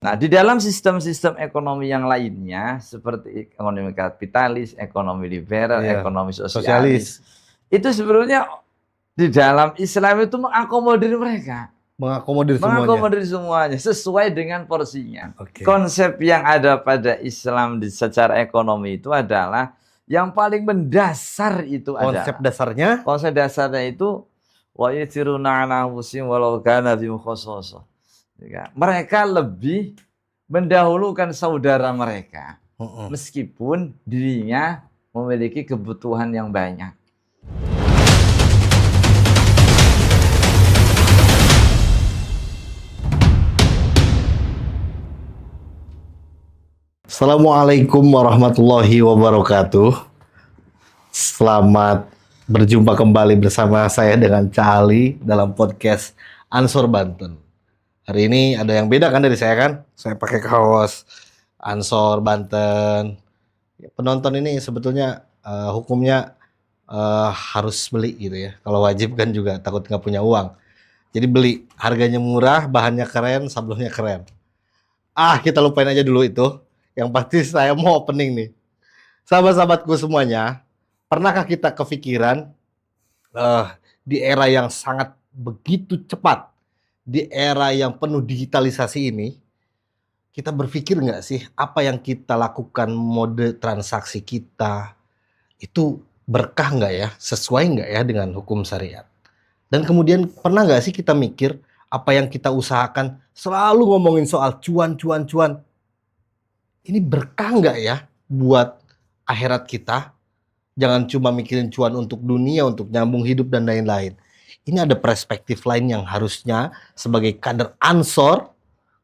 Nah, di dalam sistem-sistem ekonomi yang lainnya, seperti ekonomi kapitalis, ekonomi liberal, Iya. ekonomi sosialis, Sosialis. itu sebenarnya di dalam Islam itu mengakomodir mereka. Mengakomodir semuanya. Mengakomodir semuanya sesuai dengan porsinya. Oke. Konsep yang ada pada Islam secara ekonomi itu adalah yang paling mendasar itu Konsep adalah dasarnya konsep dasarnya itu wa yusiruna ala anfusihim walau kana bihim khassasah. Mereka lebih mendahulukan saudara mereka meskipun dirinya memiliki kebutuhan yang banyak. Assalamualaikum warahmatullahi wabarakatuh. Selamat berjumpa kembali bersama saya dengan Ca Ali dalam podcast Ansor Banten. Hari ini ada yang beda kan dari saya kan? Saya pakai kaos Ansor Banten. Penonton ini sebetulnya hukumnya harus beli gitu ya. Kalau wajib kan juga takut nggak punya uang. Jadi beli, harganya murah, bahannya keren, sablonnya keren. Kita lupain aja dulu itu. Yang pasti saya mau opening nih. Sahabat-sahabatku semuanya, pernahkah kita kepikiran di era yang sangat begitu cepat, di era yang penuh digitalisasi ini, kita berpikir nggak sih apa yang kita lakukan, mode transaksi kita, itu berkah nggak ya, sesuai nggak ya dengan hukum syariat? Dan kemudian pernah nggak sih kita mikir apa yang kita usahakan selalu ngomongin soal cuan, cuan, cuan. Ini berkah nggak ya buat akhirat kita? Jangan cuma mikirin cuan untuk dunia, untuk nyambung hidup dan lain-lain. Ini ada perspektif lain yang harusnya sebagai kader Ansor,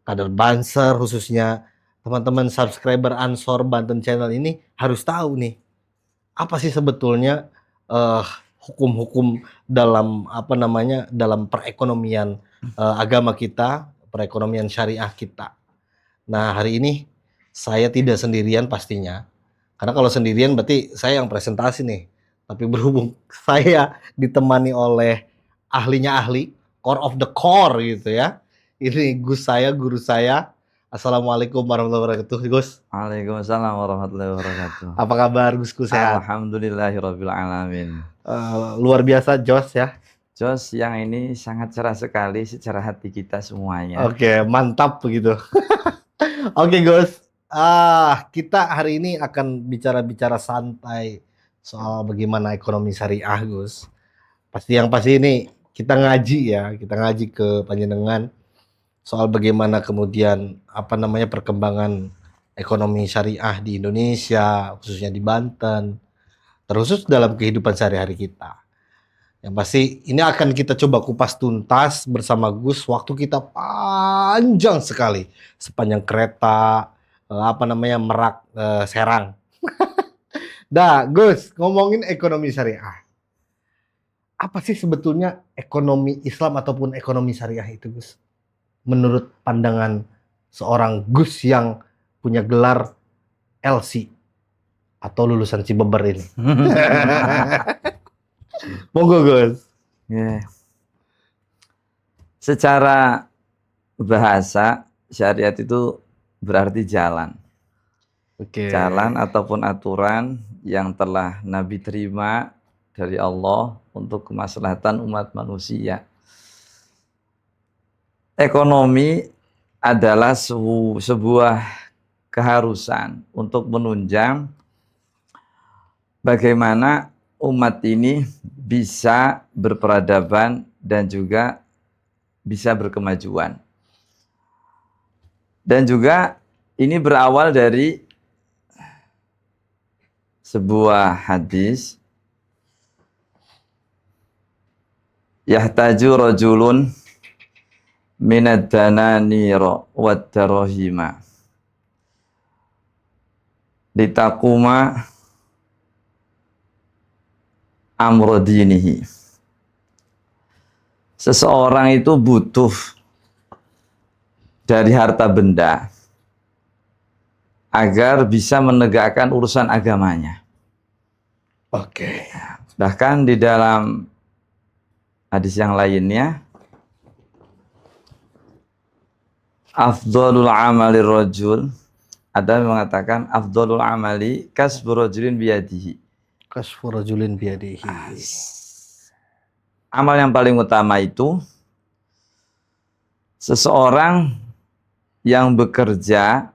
kader Banser khususnya teman-teman subscriber Ansor Banten Channel ini harus tahu nih. Apa sih sebetulnya hukum-hukum dalam dalam perekonomian agama kita, perekonomian syariah kita. Nah, hari ini saya tidak sendirian pastinya. Karena kalau sendirian berarti saya yang presentasi nih. Tapi berhubung saya ditemani oleh ahlinya ahli, core of the core gitu ya. Ini Gus saya, guru saya. Assalamualaikum warahmatullahi wabarakatuh, Gus. Waalaikumsalam warahmatullahi wabarakatuh. Apa kabar, Gusku, sehat? Alhamdulillahirabbil alamin. Luar biasa Jos ya. Jos yang ini sangat cerah sekali secara hati kita semuanya. Oke, mantap begitu. Oke, Gus. Kita hari ini akan bicara-bicara santai soal bagaimana ekonomi syariah, Gus. Pasti ini kita ngaji ya, kita ngaji ke panjenengan soal bagaimana kemudian perkembangan ekonomi syariah di Indonesia, khususnya di Banten, terkhusus dalam kehidupan sehari-hari kita. Yang pasti ini akan kita coba kupas tuntas bersama Gus. Waktu kita panjang sekali, sepanjang kereta Merak Serang. Gus, ngomongin ekonomi syariah. Apa sih sebetulnya ekonomi Islam ataupun ekonomi syariah itu, Gus? Menurut pandangan seorang Gus yang punya gelar LC atau lulusan Cibeber ini. Monggo, Gus. Yeah. Secara bahasa, syariat itu berarti jalan. Jalan ataupun aturan yang telah Nabi terima dari Allah untuk kemaslahatan umat manusia. Ekonomi adalah sebuah keharusan untuk menunjang bagaimana umat ini bisa berperadaban dan juga bisa berkemajuan. Dan juga ini berawal dari sebuah hadis, yahtaju rajulun minad dananira wad darahima litakuma amro dinihi. Seseorang itu butuh dari harta benda agar bisa menegakkan urusan agamanya. Oke. Bahkan di dalam hadis yang lainnya, afdhalul amali rajul, ada yang mengatakan afdhalul amali kasbu rajulin biyadihi. Kasfu rajulin biyadihi. Amal yang paling utama itu seseorang yang bekerja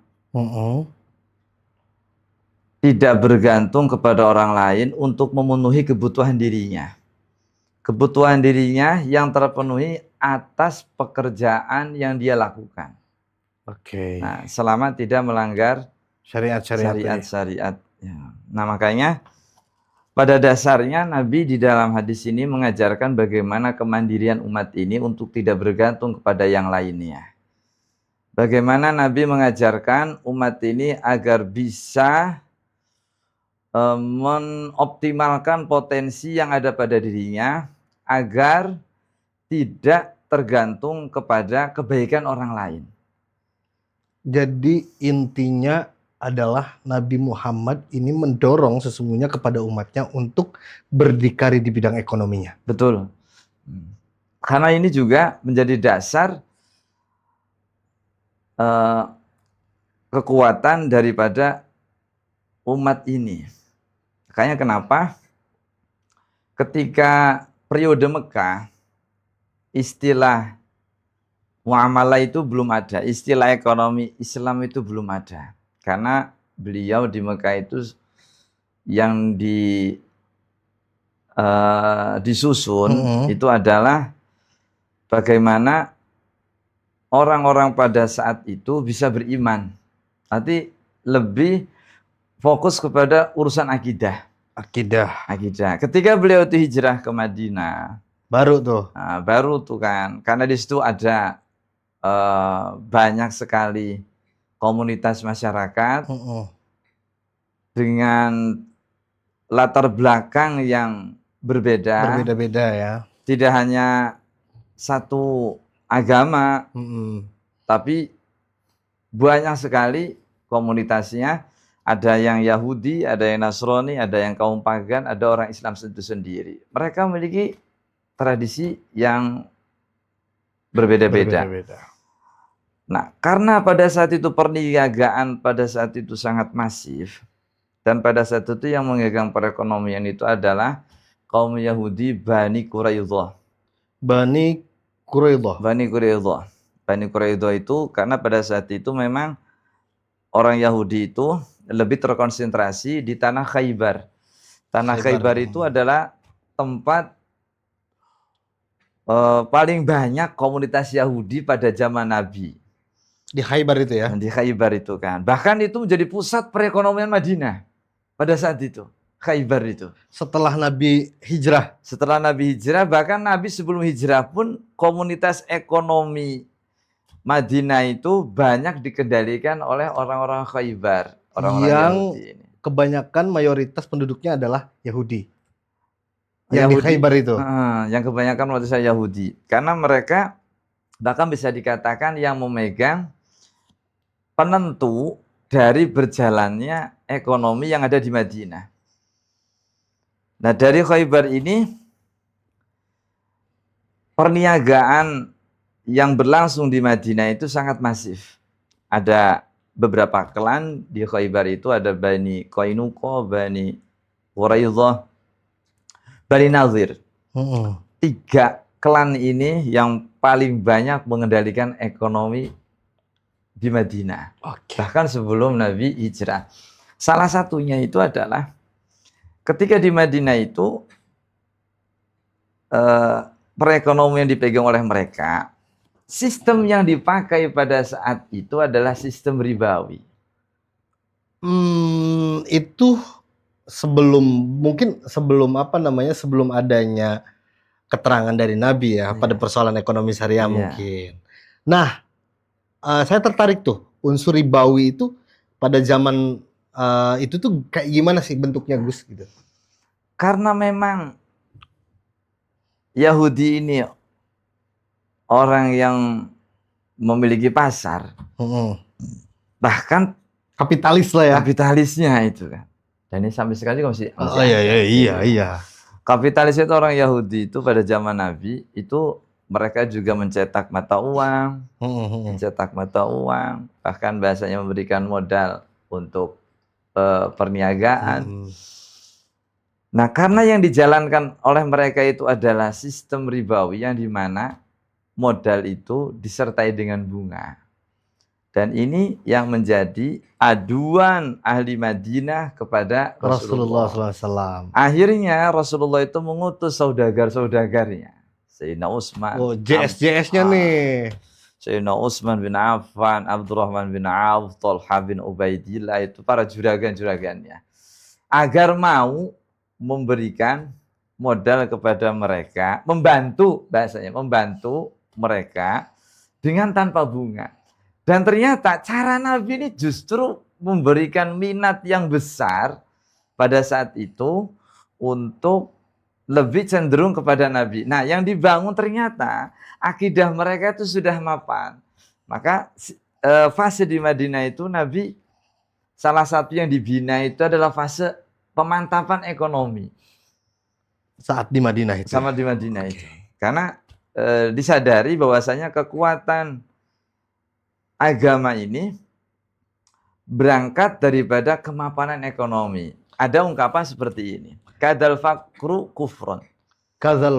tidak bergantung kepada orang lain untuk memenuhi kebutuhan dirinya. Kebutuhan dirinya yang terpenuhi atas pekerjaan yang dia lakukan. Oke. Nah, selama tidak melanggar Syariat-syariat. syariat. Ya. Nah, makanya pada dasarnya Nabi di dalam hadis ini mengajarkan bagaimana kemandirian umat ini untuk tidak bergantung kepada yang lainnya. Bagaimana Nabi mengajarkan umat ini agar bisa mengoptimalkan potensi yang ada pada dirinya agar tidak tergantung kepada kebaikan orang lain. Jadi intinya adalah Nabi Muhammad ini mendorong sesungguhnya kepada umatnya untuk berdikari di bidang ekonominya. Betul. Karena ini juga menjadi dasar kekuatan daripada umat ini. Makanya kenapa ketika periode Mekah istilah muamalah itu belum ada, istilah ekonomi Islam itu belum ada. Karena beliau di Mekah itu yang disusun itu adalah bagaimana orang-orang pada saat itu bisa beriman. Nanti lebih fokus kepada urusan akidah. Akidah. Ketika beliau itu hijrah ke Madinah, Baru tuh. nah, baru tuh kan, karena di situ ada banyak sekali komunitas masyarakat dengan latar belakang yang berbeda. Berbeda-beda ya. Tidak hanya satu agama, tapi banyak sekali komunitasnya. Ada yang Yahudi, ada yang Nasrani, ada yang kaum pagan, ada orang Islam itu sendiri. Mereka memiliki tradisi yang berbeda-beda. Nah, karena pada saat itu perniagaan pada saat itu sangat masif, dan pada saat itu yang memegang perekonomian itu adalah kaum Yahudi Bani Quraidah. Bani Quraidah itu karena pada saat itu memang orang Yahudi itu lebih terkonsentrasi di tanah Khaybar. Tanah Khaybar itu adalah tempat paling banyak komunitas Yahudi pada zaman Nabi. Di Khaybar itu ya? Di Khaybar itu kan. Bahkan itu menjadi pusat perekonomian Madinah pada saat itu. Khaybar itu. Setelah Nabi hijrah? Setelah Nabi hijrah, bahkan Nabi sebelum hijrah pun komunitas ekonomi Madinah itu banyak dikendalikan oleh orang-orang Khaybar. Orang-orang Yahudi ini. Kebanyakan mayoritas penduduknya adalah Yahudi. Yang di Khaybar itu. Yang kebanyakan mayoritas Yahudi. Karena mereka bahkan bisa dikatakan yang memegang penentu dari berjalannya ekonomi yang ada di Madinah. Nah, dari Khaybar ini perniagaan yang berlangsung di Madinah itu sangat masif. Ada beberapa klan di Khaybar itu, ada Bani Qainuqa, Bani Quraidah, Bani Nazir. 3 klan ini yang paling banyak mengendalikan ekonomi di Madinah. Bahkan sebelum Nabi hijrah. Salah satunya itu adalah ketika di Madinah itu perekonomian dipegang oleh mereka. Sistem yang dipakai pada saat itu adalah sistem ribawi. Itu sebelum adanya keterangan dari Nabi ya, pada persoalan ekonomi syariah mungkin. Nah, saya tertarik tuh unsur ribawi itu pada zaman itu tuh kayak gimana sih bentuknya, Gus gitu. Karena memang Yahudi ini orang yang memiliki pasar, bahkan kapitalis lah ya. Kapitalisnya itu kan. Dan ini sampai sekali masih iya. Kapitalis itu orang Yahudi itu pada zaman Nabi itu mereka juga mencetak mata uang, bahkan bahasanya memberikan modal untuk perniagaan. Nah, karena yang dijalankan oleh mereka itu adalah sistem ribawi yang dimana modal itu disertai dengan bunga. Dan ini yang menjadi aduan ahli Madinah kepada Rasulullah SAW. Akhirnya Rasulullah itu mengutus saudagar-saudagarnya. Sayyidina Utsman. Oh, JS-JS-nya nih. Sayyidina Utsman bin Affan, Abdurrahman bin Auf, Thalha bin Ubaidillah, itu para juragan-juragannya. Agar mau memberikan modal kepada mereka, membantu mereka dengan tanpa bunga. Dan ternyata cara Nabi ini justru memberikan minat yang besar pada saat itu untuk lebih cenderung kepada Nabi. Nah, yang dibangun ternyata akidah mereka itu sudah mapan. Maka fase di Madinah itu Nabi salah satu yang dibina itu adalah fase pemantapan ekonomi. Saat di Madinah itu? Sama di Madinah itu. Karena disadari bahwasanya kekuatan agama ini berangkat daripada kemapanan ekonomi. Ada ungkapan seperti ini. Kadal fakru kufron. Kadal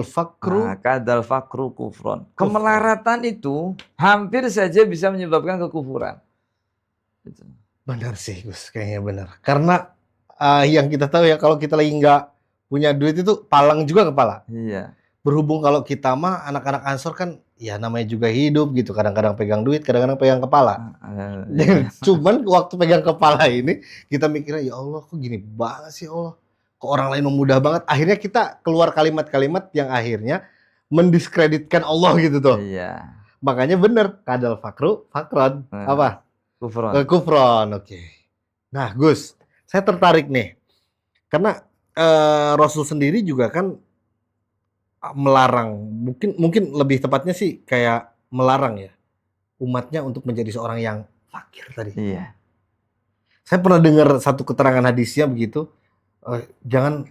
fakru kufron. Kemelaratan itu hampir saja bisa menyebabkan kekufuran. Gitu. Benar sih, Gus. Kayaknya benar. Karena yang kita tahu ya, kalau kita lagi nggak punya duit itu palang juga kepala. Iya. Berhubung kalau kita mah anak-anak Ansor kan ya namanya juga hidup gitu. Kadang-kadang pegang duit, kadang-kadang pegang kepala. Cuman waktu pegang kepala ini kita mikirnya, ya Allah kok gini banget sih Allah. Kok orang lain memudah banget. Akhirnya kita keluar kalimat-kalimat yang akhirnya mendiskreditkan Allah gitu tuh. Iya. Makanya bener, kadal fakron. Apa? Kufron, oke. Nah Gus, saya tertarik nih. Karena Rasul sendiri juga kan melarang, mungkin lebih tepatnya sih kayak melarang ya umatnya untuk menjadi seorang yang fakir tadi. Iya. Saya pernah dengar satu keterangan hadisnya begitu, jangan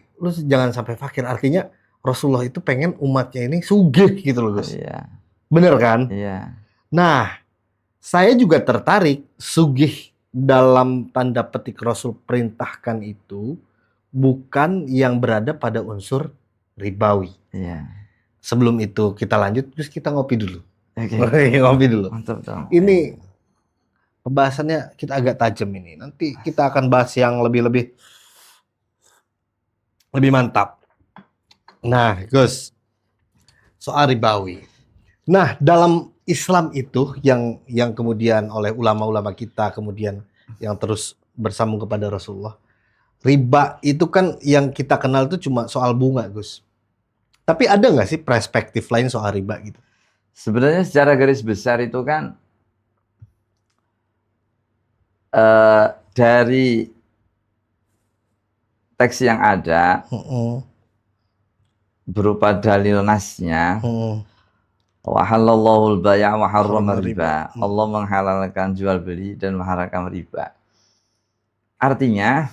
sampai fakir. Artinya Rasulullah itu pengen umatnya ini sugih gitu loh, Gus. Iya. Bener kan? Iya. Nah, saya juga tertarik sugih dalam tanda petik Rasul perintahkan itu bukan yang berada pada unsur ribawi. Iya. Sebelum itu kita lanjut, terus kita ngopi dulu. Oke. Ngopi dulu. Mantap dong. Ini pembahasannya kita agak tajam ini. Nanti kita akan bahas yang lebih mantap. Nah, Gus, soal ribawi. Nah, dalam Islam itu yang kemudian oleh ulama-ulama kita kemudian yang terus bersambung kepada Rasulullah. Riba itu kan yang kita kenal itu cuma soal bunga, Gus. Tapi ada nggak sih perspektif lain soal riba gitu? Sebenarnya secara garis besar itu kan dari teks yang ada berupa dalil nasnya, wa halallahu al-bay' wa harrama riba. Allah menghalalkan jual beli dan mengharamkan riba. Artinya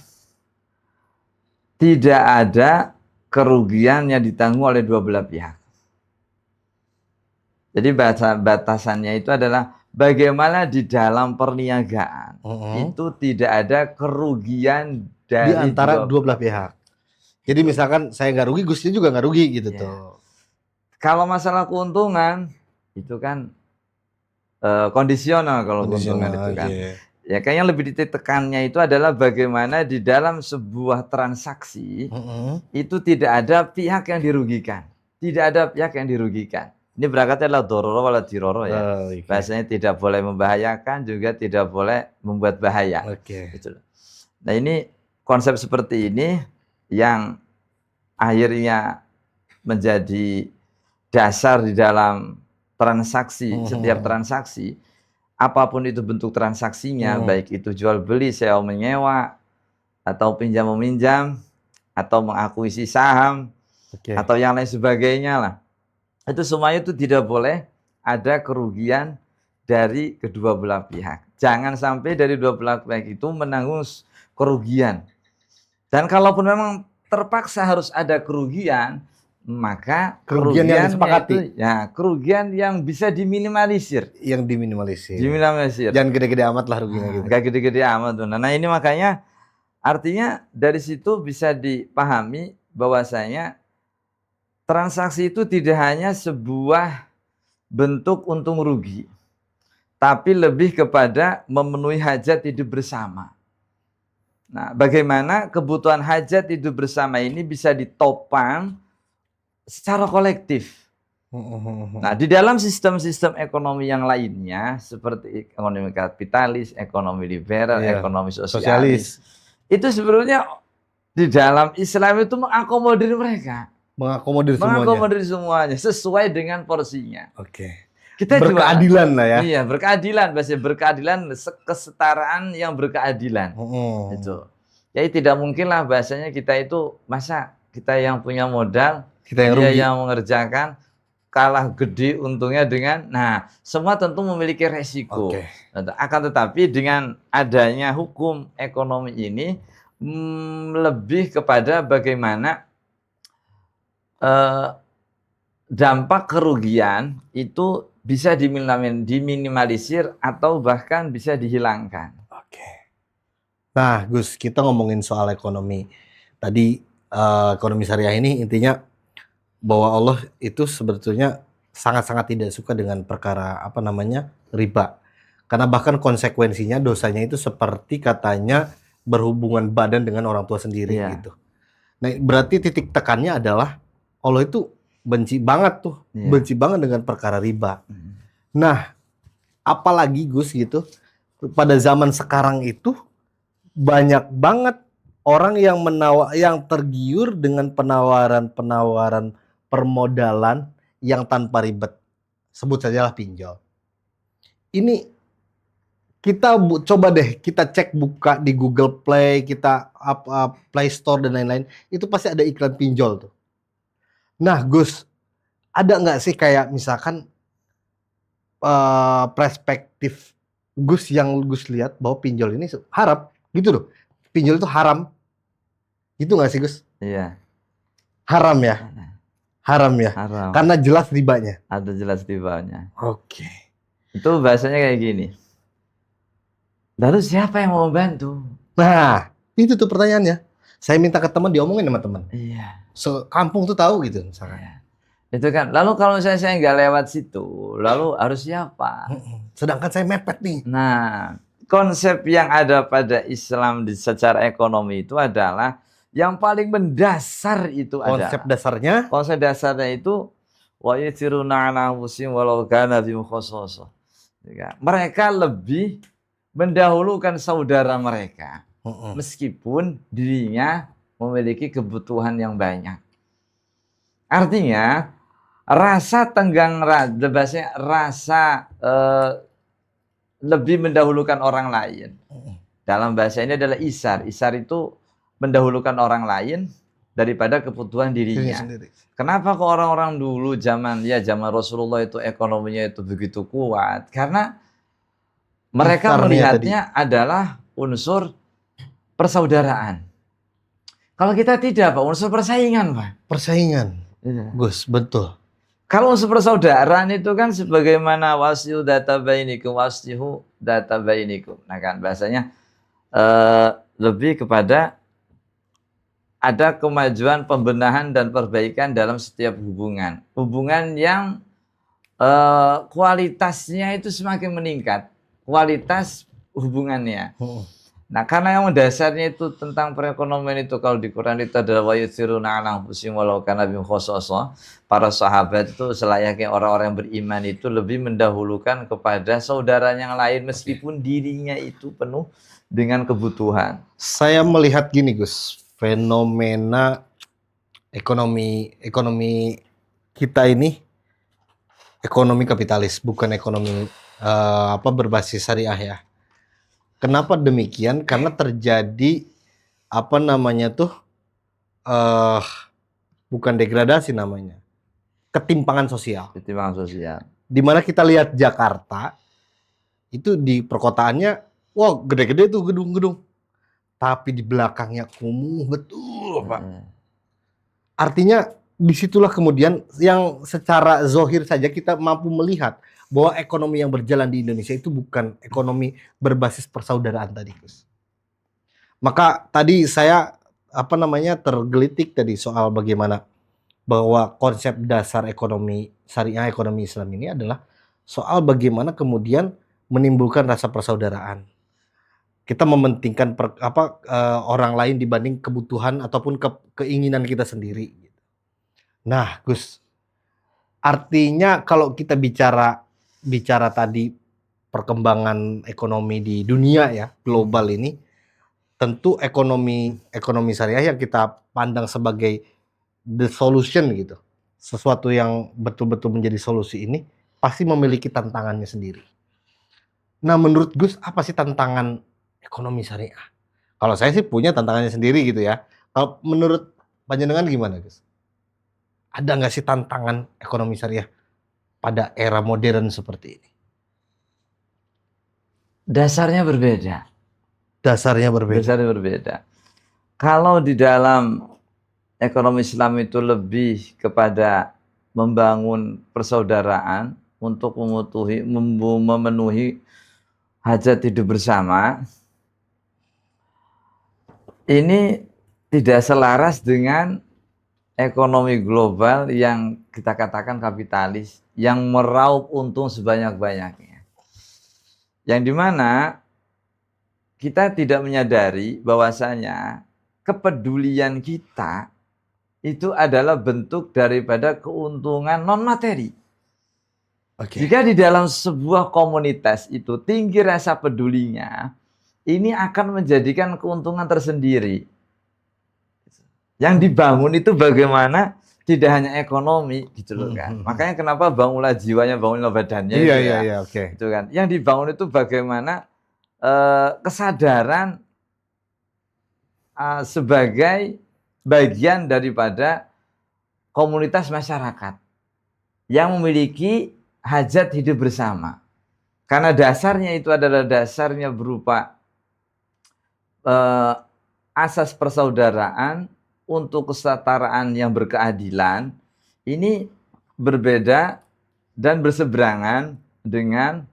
tidak ada kerugian yang ditanggung oleh dua belah pihak. Jadi batasannya itu adalah bagaimana di dalam perniagaan itu tidak ada kerugian di antara dua belah pihak. Jadi misalkan saya nggak rugi, Gusnya juga nggak rugi gitu tuh. Kalau masalah keuntungan itu kan kondisional kalau keuntungan itu kan. Ya kayaknya lebih ditekannya itu adalah bagaimana di dalam sebuah transaksi itu tidak ada pihak yang dirugikan. Tidak ada pihak yang dirugikan. Ini berangkatnya adalah dororo wala diroro ya. Bahasanya tidak boleh membahayakan juga tidak boleh membuat bahaya. Gitu. Nah ini konsep seperti ini yang akhirnya menjadi dasar di dalam transaksi, setiap transaksi. Apapun itu bentuk transaksinya, baik itu jual beli, sewa menyewa, atau pinjam meminjam, atau mengakuisisi saham, atau yang lain sebagainya lah. Itu semuanya itu tidak boleh ada kerugian dari kedua belah pihak. Jangan sampai dari dua belah pihak itu menanggung kerugian. Dan kalaupun memang terpaksa harus ada kerugian, maka Kerugian yang disepakati. itu, ya kerugian yang bisa diminimalisir. Yang diminimalisir. Diminimalisir. Jangan gede-gede amat lah ruginya gitu. Gak gede-gede amat tuh. Nah ini makanya artinya dari situ bisa dipahami bahwasanya transaksi itu tidak hanya sebuah bentuk untung rugi, tapi lebih kepada memenuhi hajat hidup bersama. Nah, bagaimana kebutuhan hajat hidup bersama ini bisa ditopang secara kolektif. Nah, di dalam sistem-sistem ekonomi yang lainnya, seperti ekonomi kapitalis, ekonomi liberal, ekonomi sosialis, itu sebenarnya di dalam Islam itu mengakomodir mereka. Mengakomodir semuanya sesuai dengan porsinya. Oke. Kita berkeadilan lah ya. Iya, berkeadilan, bahasa berkeadilan, kesetaraan yang berkeadilan. Itu. Jadi tidak mungkinlah bahasanya kita itu masa kita yang punya modal, kita yang rugi, yang mengerjakan kalah gede untungnya dengan, nah semua tentu memiliki resiko. Akan tetapi dengan adanya hukum ekonomi ini lebih kepada bagaimana dampak kerugian itu bisa diminimalisir atau bahkan bisa dihilangkan. Oke. Nah, Gus, kita ngomongin soal ekonomi. Tadi ekonomi syariah ini intinya bahwa Allah itu sebetulnya sangat-sangat tidak suka dengan perkara riba. Karena bahkan konsekuensinya dosanya itu seperti katanya berhubungan badan dengan orang tua sendiri gitu. Nah, berarti titik tekannya adalah Allah itu benci banget tuh, benci banget dengan perkara riba. Nah, apalagi Gus gitu, pada zaman sekarang itu banyak banget orang yang tergiur dengan penawaran permodalan yang tanpa ribet. Sebut sajalah pinjol. Ini kita coba deh kita cek buka di Google Play, kita Play Store dan lain-lain, itu pasti ada iklan pinjol tuh. Nah, Gus, ada nggak sih kayak misalkan perspektif Gus yang Gus lihat bahwa pinjol ini haram, gitu loh. Pinjol itu haram, gitu nggak sih Gus? Iya. Haram ya, haram ya. Haram. Karena jelas ribanya. Ada jelas ribanya. Oke. Itu bahasanya kayak gini. Lalu siapa yang mau bantu? Nah, itu tuh pertanyaannya. Saya minta ke teman, diomongin sama teman. Iya. Kampung tuh tahu gitu misalkan. Iya. Itu kan. Lalu kalau saya nggak lewat situ, lalu harus siapa? Sedangkan saya mepet nih. Nah, konsep yang ada pada Islam secara ekonomi itu adalah yang paling mendasar itu konsep adalah. Konsep dasarnya itu wa yathiruna ala anfusihim walau kana bihim khassasah. Mereka lebih mendahulukan saudara mereka. Meskipun dirinya memiliki kebutuhan yang banyak. Artinya rasa tenggang rasa lebih mendahulukan orang lain. Dalam bahasa ini adalah isar. Isar itu mendahulukan orang lain daripada kebutuhan dirinya. Kenapa kok orang-orang dulu zaman Rasulullah itu ekonominya itu begitu kuat? Karena mereka melihatnya adalah unsur persaudaraan. Kalau kita tidak, Pak, unsur persaingan, Pak. Persaingan. Gus, betul. Kalau unsur persaudaraan itu kan sebagaimana wasihu data bainikum wasihu data bainikum. Nah kan bahasanya lebih kepada ada kemajuan pembenahan dan perbaikan dalam setiap hubungan. Hubungan yang kualitasnya itu semakin meningkat. Kualitas hubungannya. Nah, karena yang dasarnya itu tentang perekonomian itu kalau di Quran itu adalah wa yusiruna ala anfusihim walau kana bihim khassasah. Para sahabat itu selayaknya orang-orang yang beriman itu lebih mendahulukan kepada saudara yang lain meskipun dirinya itu penuh dengan kebutuhan. Saya melihat gini, Gus, fenomena ekonomi kita ini ekonomi kapitalis, bukan ekonomi berbasis syariah ya. Kenapa demikian? Karena terjadi bukan degradasi namanya, ketimpangan sosial. Ketimpangan sosial. Dimana kita lihat Jakarta itu di perkotaannya, wah gede-gede tuh gedung-gedung, tapi di belakangnya kumuh betul, Pak. Artinya disitulah kemudian yang secara zohir saja kita mampu melihat bahwa ekonomi yang berjalan di Indonesia itu bukan ekonomi berbasis persaudaraan tadi, Gus. Maka tadi saya tergelitik tadi soal bagaimana bahwa konsep dasar ekonomi syariah, ekonomi Islam ini adalah soal bagaimana kemudian menimbulkan rasa persaudaraan. Kita mementingkan orang lain dibanding kebutuhan ataupun keinginan kita sendiri. Nah, Gus, artinya kalau kita bicara tadi perkembangan ekonomi di dunia ya, global ini, tentu ekonomi syariah yang kita pandang sebagai the solution gitu. Sesuatu yang betul-betul menjadi solusi ini pasti memiliki tantangannya sendiri. Nah, menurut Gus, apa sih tantangan ekonomi syariah? Kalau saya sih punya tantangannya sendiri gitu ya. Kalau menurut panjenengan gimana, Gus? Ada nggak sih tantangan ekonomi syariah pada era modern seperti ini? Dasarnya berbeda. Dasarnya berbeda. Kalau di dalam ekonomi Islam itu lebih kepada membangun persaudaraan untuk memenuhi hajat hidup bersama, ini tidak selaras dengan ekonomi global yang kita katakan kapitalis, yang meraup untung sebanyak-banyaknya. Yang dimana kita tidak menyadari bahwasanya kepedulian kita itu adalah bentuk daripada keuntungan non-materi. Jika di dalam sebuah komunitas itu tinggi rasa pedulinya, ini akan menjadikan keuntungan tersendiri. Yang dibangun itu bagaimana tidak hanya ekonomi gitu loh kan. Makanya kenapa bangunlah jiwanya, bangunlah badannya. Iya, oke. Itu kan. Yang dibangun itu bagaimana kesadaran sebagai bagian daripada komunitas masyarakat yang memiliki hajat hidup bersama. Karena dasarnya itu adalah dasarnya berupa asas persaudaraan untuk kesetaraan yang berkeadilan. Ini berbeda dan berseberangan dengan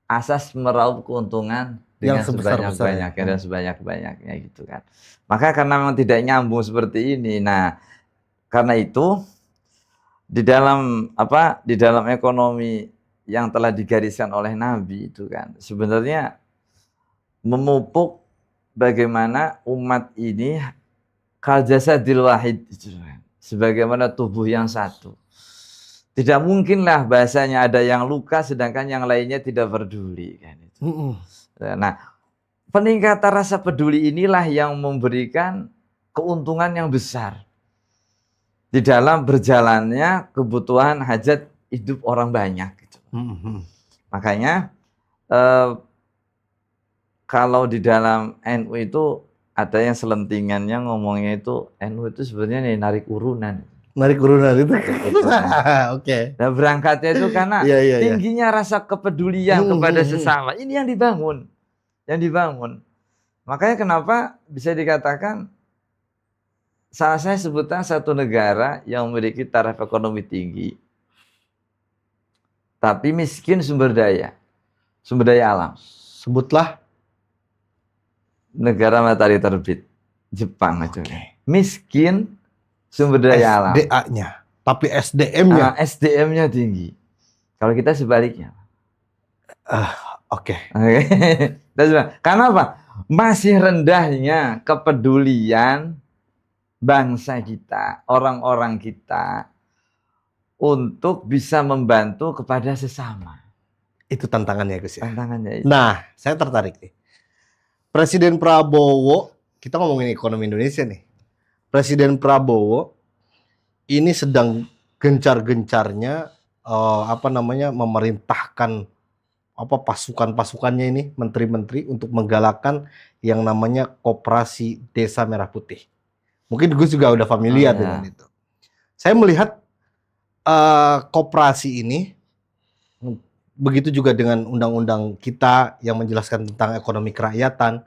asas meraup keuntungan dengan sebanyak-banyaknya dan sebanyak-banyaknya gitu kan. Maka karena memang tidak nyambung seperti ini. Nah, karena itu di dalam ekonomi yang telah digariskan oleh Nabi itu kan sebenarnya memupuk bagaimana umat ini kal jasadil wahid itu kan, sebagaimana tubuh yang satu. Tidak mungkinlah bahasanya ada yang luka sedangkan yang lainnya tidak peduli kan itu. Nah, peningkatan rasa peduli inilah yang memberikan keuntungan yang besar di dalam berjalannya kebutuhan hajat hidup orang banyak gitu. Makanya kalau di dalam NU itu ada yang selentingannya ngomongnya itu NU itu sebenarnya narik urunan. Narik urunan itu. Oke. Nah, berangkatnya itu karena tingginya rasa kepedulian kepada sesama. Ini yang dibangun. Makanya kenapa bisa dikatakan saya sebutkan satu negara yang memiliki taraf ekonomi tinggi, tapi miskin sumber daya alam. Sebutlah negara matahari terbit, Jepang itu. Miskin sumber daya alam. SDA-nya, tapi SDM-nya. SDM-nya tinggi. Kalau kita sebaliknya. Oke. Karena apa? Masih rendahnya kepedulian bangsa kita, orang-orang kita untuk bisa membantu kepada sesama. Itu tantangannya, Gus ya. Tantangannya itu. Nah, saya tertarik nih. Presiden Prabowo, kita ngomongin ekonomi Indonesia nih. Presiden Prabowo ini sedang gencar-gencarnya memerintahkan pasukan-pasukannya ini, menteri-menteri untuk menggalakkan yang namanya Koperasi Desa Merah Putih. Mungkin Gus juga udah familiar dengan itu. Saya melihat koperasi ini, begitu juga dengan undang-undang kita yang menjelaskan tentang ekonomi kerakyatan,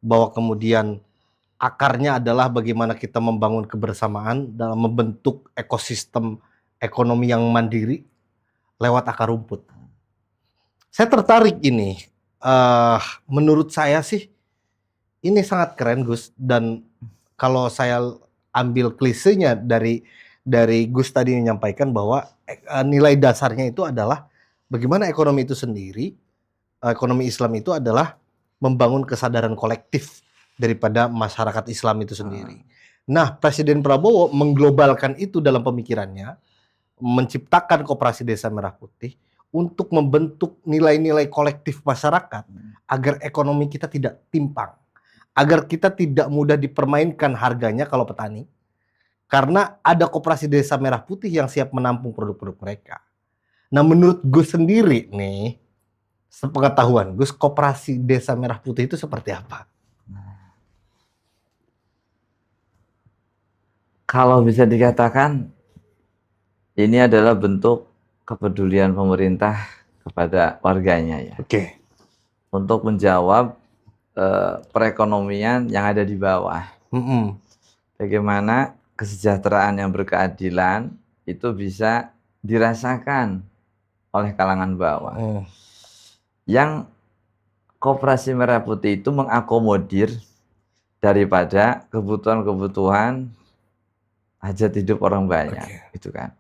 bahwa kemudian akarnya adalah bagaimana kita membangun kebersamaan dalam membentuk ekosistem ekonomi yang mandiri lewat akar rumput. Saya tertarik ini. Menurut saya sih ini sangat keren, Gus. Dan kalau saya ambil klisenya dari Gus tadi menyampaikan bahwa nilai dasarnya itu adalah bagaimana ekonomi itu sendiri, ekonomi Islam itu adalah membangun kesadaran kolektif daripada masyarakat Islam itu sendiri. Nah, Presiden Prabowo mengglobalkan itu dalam pemikirannya, menciptakan Koperasi Desa Merah Putih untuk membentuk nilai-nilai kolektif masyarakat agar ekonomi kita tidak timpang, agar kita tidak mudah dipermainkan harganya kalau petani, karena ada Koperasi Desa Merah Putih yang siap menampung produk-produk mereka. Nah, menurut Gus sendiri nih, sepengetahuan Gus, Koperasi Desa Merah Putih itu seperti apa? Kalau bisa dikatakan ini adalah bentuk kepedulian pemerintah kepada warganya ya. Oke. Untuk menjawab perekonomian yang ada di bawah. Bagaimana kesejahteraan yang berkeadilan itu bisa dirasakan oleh kalangan bawah. Yang Koperasi Merah Putih itu mengakomodir daripada kebutuhan-kebutuhan hajat hidup orang banyak, gitu kan.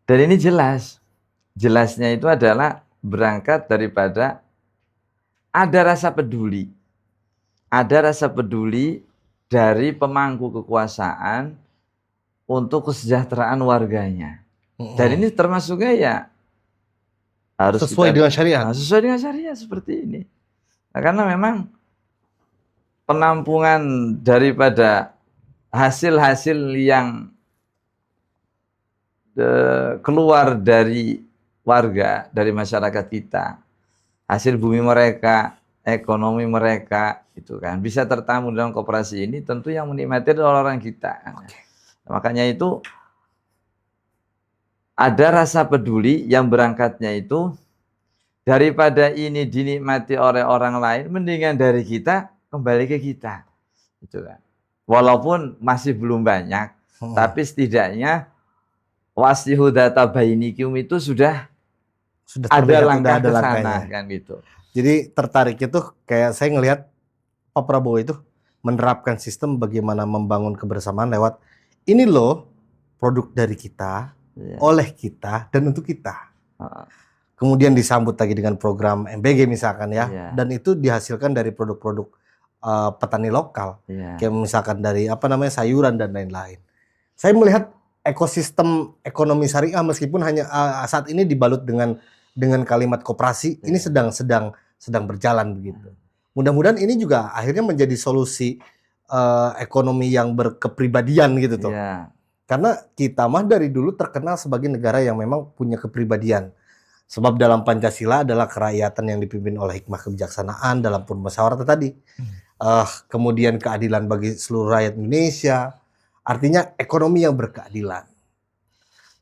Dan ini jelasnya itu adalah berangkat daripada ada rasa peduli dari pemangku kekuasaan untuk kesejahteraan warganya. Dan ini termasuknya ya harus sesuai dengan syariat. Sesuai dengan syariat seperti ini. Nah, karena memang penampungan daripada hasil-hasil yang keluar dari warga, dari masyarakat kita, hasil bumi mereka, ekonomi mereka, itu kan bisa tertampung dalam koperasi ini, tentu yang menikmati adalah orang kita. Nah, makanya itu ada rasa peduli yang berangkatnya itu daripada ini dinikmati oleh orang lain, mendingan dari kita kembali ke kita, itu kan. Walaupun masih belum banyak, tapi setidaknya wasihu data bainikum itu sudah ada langkah ke sana kan gitu. Jadi tertarik itu kayak saya ngelihat Pak Prabowo itu menerapkan sistem bagaimana membangun kebersamaan lewat ini loh produk dari kita, oleh kita dan untuk kita. Kemudian disambut lagi dengan program MBG misalkan ya, dan itu dihasilkan dari produk-produk petani lokal, kayak misalkan dari sayuran dan lain-lain. Saya melihat ekosistem ekonomi syariah meskipun hanya saat ini dibalut dengan kalimat koperasi, ini sedang berjalan begitu. Mudah-mudahan ini juga akhirnya menjadi solusi ekonomi yang berkepribadian gitu tuh. Karena kita mah dari dulu terkenal sebagai negara yang memang punya kepribadian. Sebab dalam Pancasila adalah kerakyatan yang dipimpin oleh hikmah kebijaksanaan dalam musyawarah tadi. Kemudian keadilan bagi seluruh rakyat Indonesia. Artinya ekonomi yang berkeadilan.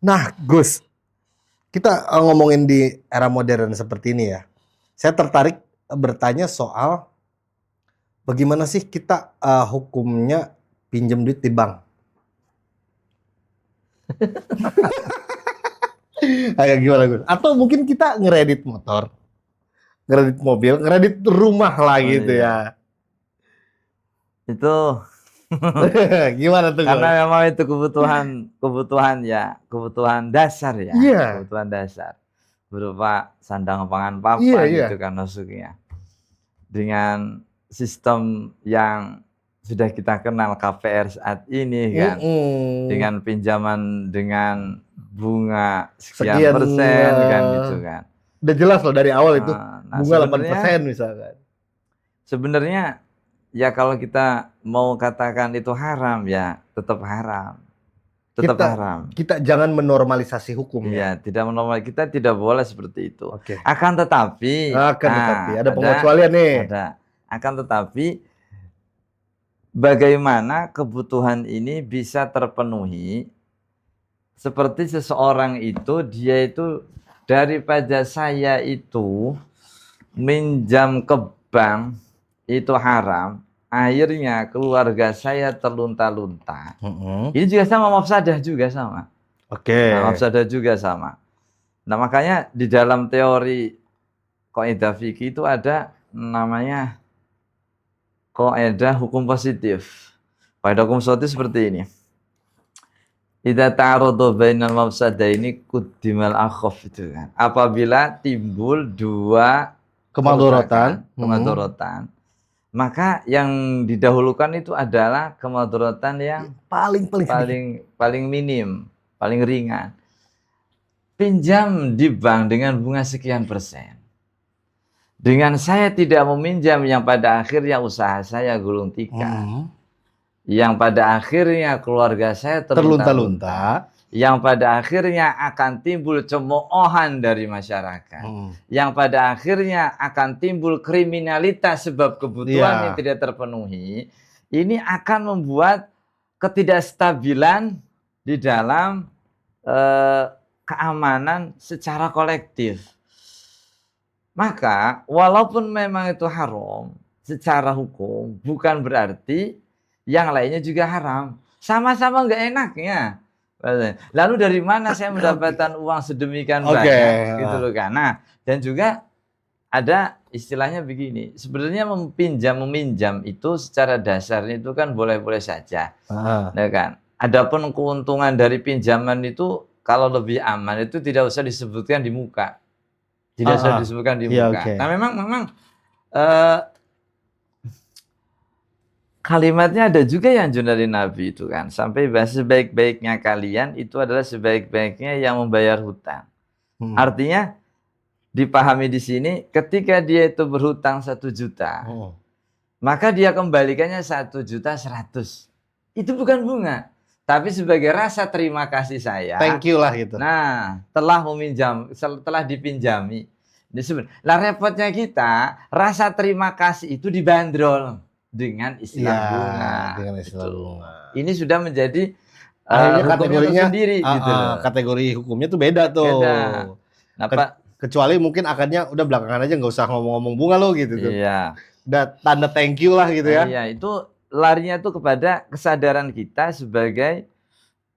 Nah, Gus, kita ngomongin di era modern seperti ini ya. Saya tertarik bertanya soal bagaimana sih kita hukumnya pinjam duit di bank. Ayo gimana Gus? Atau mungkin kita ngeredit motor, ngeredit mobil, ngeredit rumah lah gitu ya. Itu gimana tuh? Karena memang itu kebutuhan dasar ya. Kebutuhan dasar berupa sandang pangan papan gitu kan masuknya. Dengan sistem yang sudah kita kenal KPR saat ini kan, dengan pinjaman dengan bunga sekian persen kan gitu kan. Udah jelas loh dari awal itu bunga 8% misalkan. Sebenarnya ya kalau kita mau katakan itu haram ya tetap haram. Haram. Kita jangan menormalisasi hukum ya. Tidak kita tidak boleh seperti itu. Akan tetapi ada pengecualian nih. Akan tetapi bagaimana kebutuhan ini bisa terpenuhi seperti seseorang itu dia itu daripada saya itu minjam ke bank itu haram, akhirnya keluarga saya terlunta-lunta, ini juga sama mafsadah juga sama. Oke. Nah, mafsadah juga sama. Nah, makanya di dalam teori kaidah fikih itu ada namanya kaidah hukum positif. Kaidah hukum positif seperti ini. Idza ta'arada bainal mafsadaini quddimal akhaf itu kan. Apabila timbul dua Kemadharatan, maka yang didahulukan itu adalah kemadharatan yang paling minim, paling ringan. Pinjam di bank dengan bunga sekian persen. Dengan saya tidak meminjam yang pada akhirnya usaha saya gulung tikar. Yang pada akhirnya keluarga saya terlunta-lunta. Yang pada akhirnya akan timbul cemoohan dari masyarakat. Yang pada akhirnya akan timbul kriminalitas sebab kebutuhan yang tidak terpenuhi. Ini akan membuat ketidakstabilan di dalam keamanan secara kolektif. Maka walaupun memang itu haram secara hukum, bukan berarti yang lainnya juga haram. Sama-sama nggak enaknya. Lalu dari mana saya mendapatkan uang sedemikian banyak, gitu loh kan? Nah, dan juga ada istilahnya begini. Sebenarnya meminjam itu secara dasarnya itu kan boleh-boleh saja, ya kan? Adapun keuntungan dari pinjaman itu kalau lebih aman itu tidak usah disebutkan di muka, tidak usah disebutkan di muka. Nah, memang kalimatnya ada juga yang dari Nabi itu kan, sampai bahasa sebaik-baiknya kalian itu adalah sebaik-baiknya yang membayar hutang. Artinya dipahami di sini, ketika dia itu berhutang 1 juta, maka dia kembalikannya 1.100.000. Itu bukan bunga, tapi sebagai rasa terima kasih saya. Thank you lah gitu. Nah, setelah dipinjami. Lah repotnya kita, rasa terima kasih itu dibanderol dengan istilah bunga. Dengan istilah bunga. Ini sudah menjadi kategorinya sendiri gitu. Kategori hukumnya tuh beda tuh. Beda. Nah, kecuali mungkin akadnya udah belakangan aja nggak usah ngomong-ngomong bunga lo gitu tuh. Iya. Udah tanda thank you lah gitu ya. Iya, itu larinya tuh kepada kesadaran kita sebagai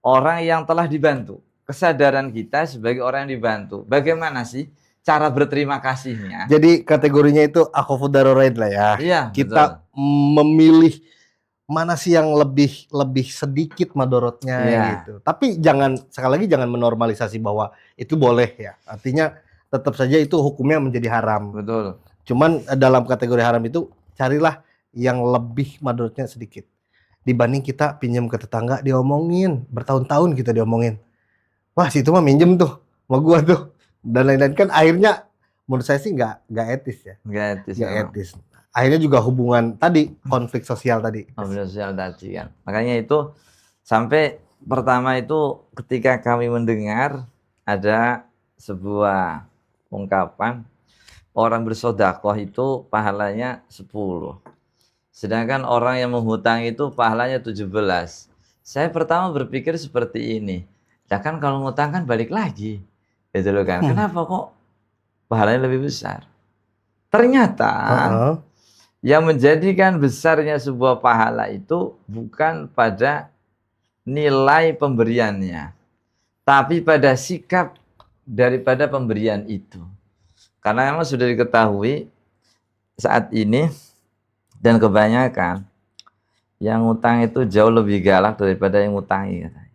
orang yang telah dibantu. Kesadaran kita sebagai orang yang dibantu. Bagaimana sih cara berterima kasihnya? Jadi kategorinya itu akhafud dararain lah ya. Iya, kita memilih mana sih yang lebih sedikit madorotnya gitu. Tapi sekali lagi jangan menormalisasi bahwa itu boleh ya. Artinya tetap saja itu hukumnya menjadi haram. Betul. Cuman dalam kategori haram itu carilah yang lebih madorotnya sedikit. Dibanding kita pinjam ke tetangga diomongin, bertahun-tahun kita diomongin. Wah, situ mah minjem tuh sama gua tuh. Dan lain-lain kan akhirnya menurut saya sih nggak etis ya. Nggak etis. Akhirnya juga hubungan tadi, konflik sosial tadi. Konflik sosial tadi kan. Makanya itu sampai pertama itu ketika kami mendengar ada sebuah ungkapan orang bersedekah itu pahalanya 10. Sedangkan orang yang menghutang itu pahalanya 17. Saya pertama berpikir seperti ini. Ya kan kalau ngutang kan balik lagi. Gitu loh kan. Kenapa kok pahalanya lebih besar? Ternyata yang menjadikan besarnya sebuah pahala itu bukan pada nilai pemberiannya, tapi pada sikap daripada pemberian itu. Karena memang sudah diketahui saat ini dan kebanyakan yang ngutang itu jauh lebih galak daripada yang ngutangi katanya.